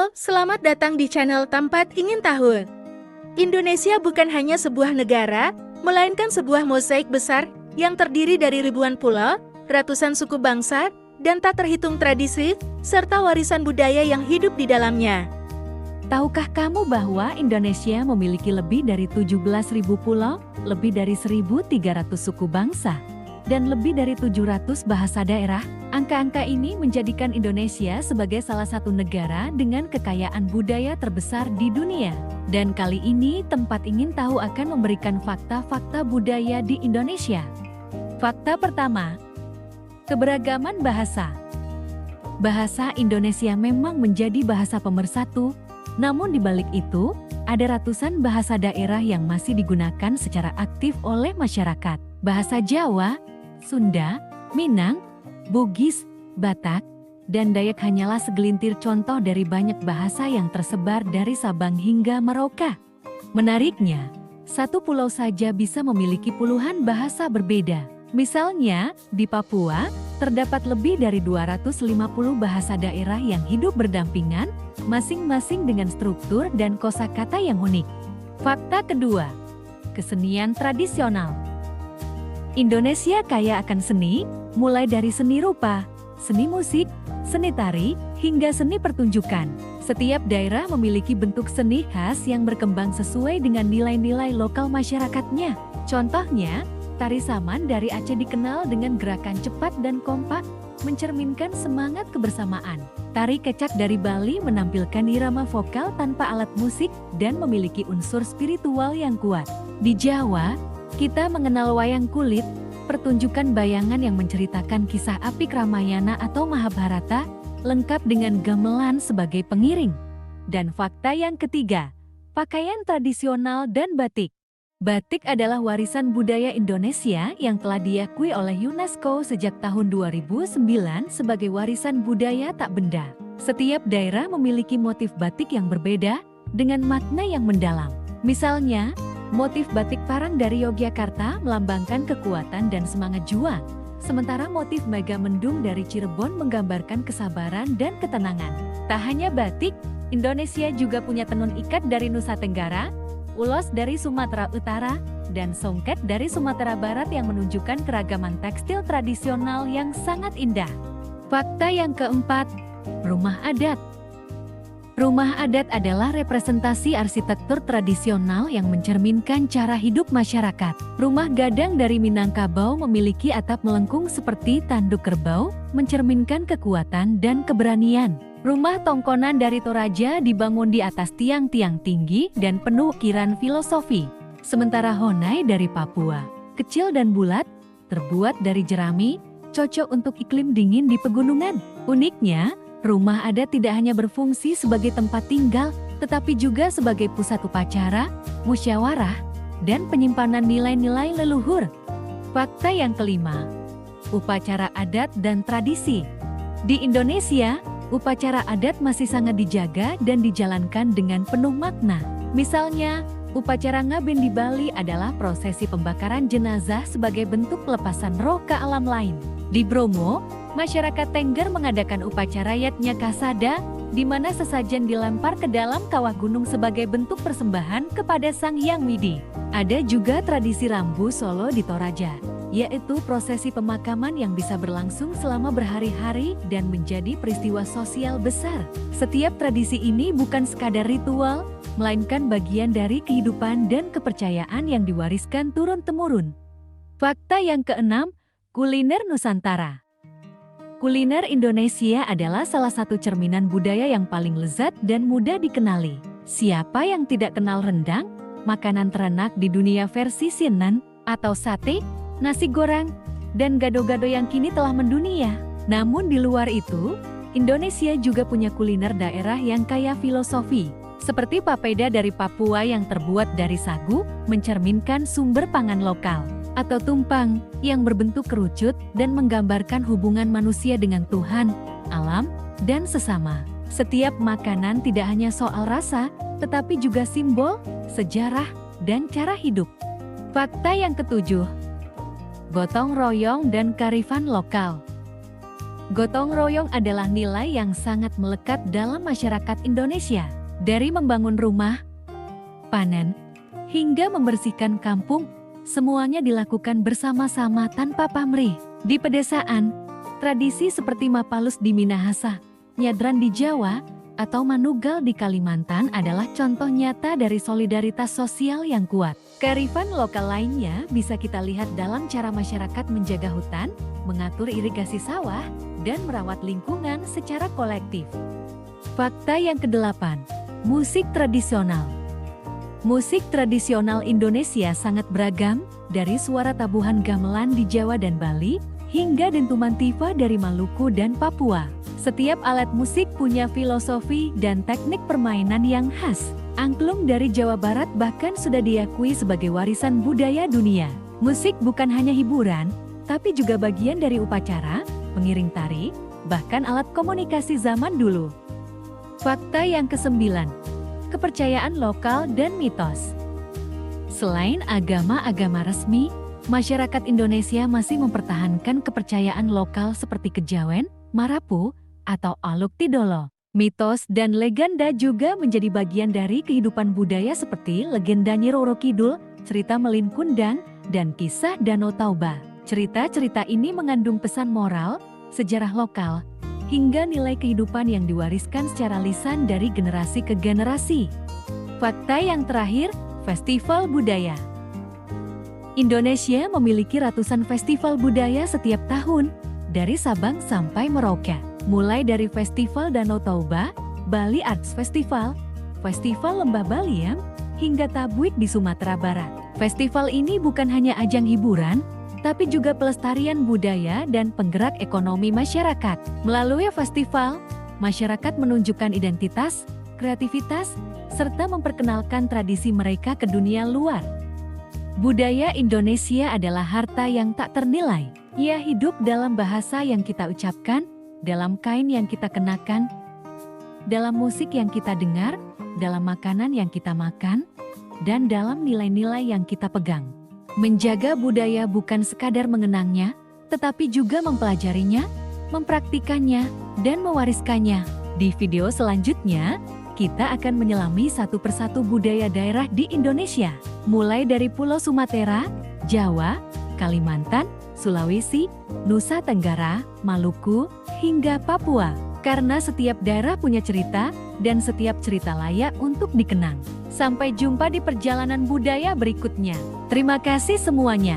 Halo, selamat datang di channel Tempat Ingin Tahu. Indonesia bukan hanya sebuah negara, melainkan sebuah mozaik besar yang terdiri dari ribuan pulau, ratusan suku bangsa, dan tak terhitung tradisi, serta warisan budaya yang hidup di dalamnya. Tahukah kamu bahwa Indonesia memiliki lebih dari 17.000 pulau, lebih dari 1.300 suku bangsa, dan lebih dari 700 bahasa daerah? Angka-angka ini menjadikan Indonesia sebagai salah satu negara dengan kekayaan budaya terbesar di dunia. Dan kali ini Tempat Ingin Tahu akan memberikan fakta-fakta budaya di Indonesia. Fakta pertama, keberagaman bahasa. Bahasa Indonesia memang menjadi bahasa pemersatu, namun di balik itu, ada ratusan bahasa daerah yang masih digunakan secara aktif oleh masyarakat. Bahasa Jawa, Sunda, Minang, Bugis, Batak, dan Dayak hanyalah segelintir contoh dari banyak bahasa yang tersebar dari Sabang hingga Merauke. Menariknya, satu pulau saja bisa memiliki puluhan bahasa berbeda. Misalnya, di Papua, terdapat lebih dari 250 bahasa daerah yang hidup berdampingan, masing-masing dengan struktur dan kosakata yang unik. Fakta kedua, kesenian tradisional. Indonesia kaya akan seni, mulai dari seni rupa, seni musik, seni tari, hingga seni pertunjukan. Setiap daerah memiliki bentuk seni khas yang berkembang sesuai dengan nilai-nilai lokal masyarakatnya. Contohnya, tari Saman dari Aceh dikenal dengan gerakan cepat dan kompak, mencerminkan semangat kebersamaan. Tari Kecak dari Bali menampilkan irama vokal tanpa alat musik dan memiliki unsur spiritual yang kuat. Di Jawa, kita mengenal wayang kulit, pertunjukan bayangan yang menceritakan kisah apik Ramayana atau Mahabharata, lengkap dengan gamelan sebagai pengiring. Dan fakta yang ketiga, pakaian tradisional dan batik. Batik adalah warisan budaya Indonesia yang telah diakui oleh UNESCO sejak tahun 2009 sebagai warisan budaya tak benda. Setiap daerah memiliki motif batik yang berbeda dengan makna yang mendalam. Misalnya, motif batik Parang dari Yogyakarta melambangkan kekuatan dan semangat juang, sementara motif Megamendung dari Cirebon menggambarkan kesabaran dan ketenangan. Tak hanya batik, Indonesia juga punya tenun ikat dari Nusa Tenggara, ulos dari Sumatera Utara, dan songket dari Sumatera Barat yang menunjukkan keragaman tekstil tradisional yang sangat indah. Fakta yang keempat, rumah adat. Rumah adat adalah representasi arsitektur tradisional yang mencerminkan cara hidup masyarakat. Rumah gadang dari Minangkabau memiliki atap melengkung seperti tanduk kerbau, mencerminkan kekuatan dan keberanian. Rumah tongkonan dari Toraja dibangun di atas tiang-tiang tinggi dan penuh ukiran filosofi. Sementara Honai dari Papua, kecil dan bulat, terbuat dari jerami, cocok untuk iklim dingin di pegunungan. Uniknya, rumah adat tidak hanya berfungsi sebagai tempat tinggal, tetapi juga sebagai pusat upacara, musyawarah, dan penyimpanan nilai-nilai leluhur. Fakta yang kelima, upacara adat dan tradisi. Di Indonesia, upacara adat masih sangat dijaga dan dijalankan dengan penuh makna. Misalnya, upacara ngaben di Bali adalah prosesi pembakaran jenazah sebagai bentuk pelepasan roh ke alam lain. Di Bromo, masyarakat Tengger mengadakan upacara Yatnya Kasada, di mana sesajen dilempar ke dalam kawah gunung sebagai bentuk persembahan kepada Sang Hyang Widi. Ada juga tradisi Rambu Solo di Toraja, yaitu prosesi pemakaman yang bisa berlangsung selama berhari-hari dan menjadi peristiwa sosial besar. Setiap tradisi ini bukan sekadar ritual, melainkan bagian dari kehidupan dan kepercayaan yang diwariskan turun-temurun. Fakta yang keenam, kuliner Nusantara. Kuliner Indonesia adalah salah satu cerminan budaya yang paling lezat dan mudah dikenali. Siapa yang tidak kenal rendang, makanan teranak di dunia versi Sinan, atau sate, nasi goreng, dan gado-gado yang kini telah mendunia. Namun di luar itu, Indonesia juga punya kuliner daerah yang kaya filosofi. Seperti papeda dari Papua yang terbuat dari sagu, mencerminkan sumber pangan lokal. Atau tumpang, yang berbentuk kerucut dan menggambarkan hubungan manusia dengan Tuhan, alam, dan sesama. Setiap makanan tidak hanya soal rasa, tetapi juga simbol, sejarah, dan cara hidup. Fakta yang ketujuh, gotong royong dan kearifan lokal. Gotong royong adalah nilai yang sangat melekat dalam masyarakat Indonesia. Dari membangun rumah, panen, hingga membersihkan kampung, semuanya dilakukan bersama-sama tanpa pamrih. Di pedesaan, tradisi seperti Mapalus di Minahasa, Nyadran di Jawa, atau Manugal di Kalimantan adalah contoh nyata dari solidaritas sosial yang kuat. Kearifan lokal lainnya bisa kita lihat dalam cara masyarakat menjaga hutan, mengatur irigasi sawah, dan merawat lingkungan secara kolektif. Fakta yang kedelapan, musik tradisional. Musik tradisional Indonesia sangat beragam, dari suara tabuhan gamelan di Jawa dan Bali, hingga dentuman tifa dari Maluku dan Papua. Setiap alat musik punya filosofi dan teknik permainan yang khas. Angklung dari Jawa Barat bahkan sudah diakui sebagai warisan budaya dunia. Musik bukan hanya hiburan, tapi juga bagian dari upacara, pengiring tari, bahkan alat komunikasi zaman dulu. Fakta yang kesembilan, kepercayaan lokal dan mitos. Selain agama-agama resmi, masyarakat Indonesia masih mempertahankan kepercayaan lokal seperti kejawen, marapu, atau aluk tidolo. Mitos dan legenda juga menjadi bagian dari kehidupan budaya seperti legenda Nyi Roro Kidul, cerita Melin Kundang, dan kisah Danau Tauba. Cerita-cerita ini mengandung pesan moral, sejarah lokal, hingga nilai kehidupan yang diwariskan secara lisan dari generasi ke generasi. Fakta yang terakhir, festival budaya. Indonesia memiliki ratusan festival budaya setiap tahun, dari Sabang sampai Merauke. Mulai dari Festival Danau Tauba, Bali Arts Festival, Festival Lembah Baliem, hingga Tabuik di Sumatera Barat. Festival ini bukan hanya ajang hiburan, tapi juga pelestarian budaya dan penggerak ekonomi masyarakat. Melalui festival, masyarakat menunjukkan identitas, kreativitas, serta memperkenalkan tradisi mereka ke dunia luar. Budaya Indonesia adalah harta yang tak ternilai. Ia hidup dalam bahasa yang kita ucapkan, dalam kain yang kita kenakan, dalam musik yang kita dengar, dalam makanan yang kita makan, dan dalam nilai-nilai yang kita pegang. Menjaga budaya bukan sekadar mengenangnya, tetapi juga mempelajarinya, mempraktikannya, dan mewariskannya. Di video selanjutnya, kita akan menyelami satu persatu budaya daerah di Indonesia, mulai dari Pulau Sumatera, Jawa, Kalimantan, Sulawesi, Nusa Tenggara, Maluku, hingga Papua. Karena setiap daerah punya cerita, dan setiap cerita layak untuk dikenang. Sampai jumpa di perjalanan budaya berikutnya. Terima kasih semuanya.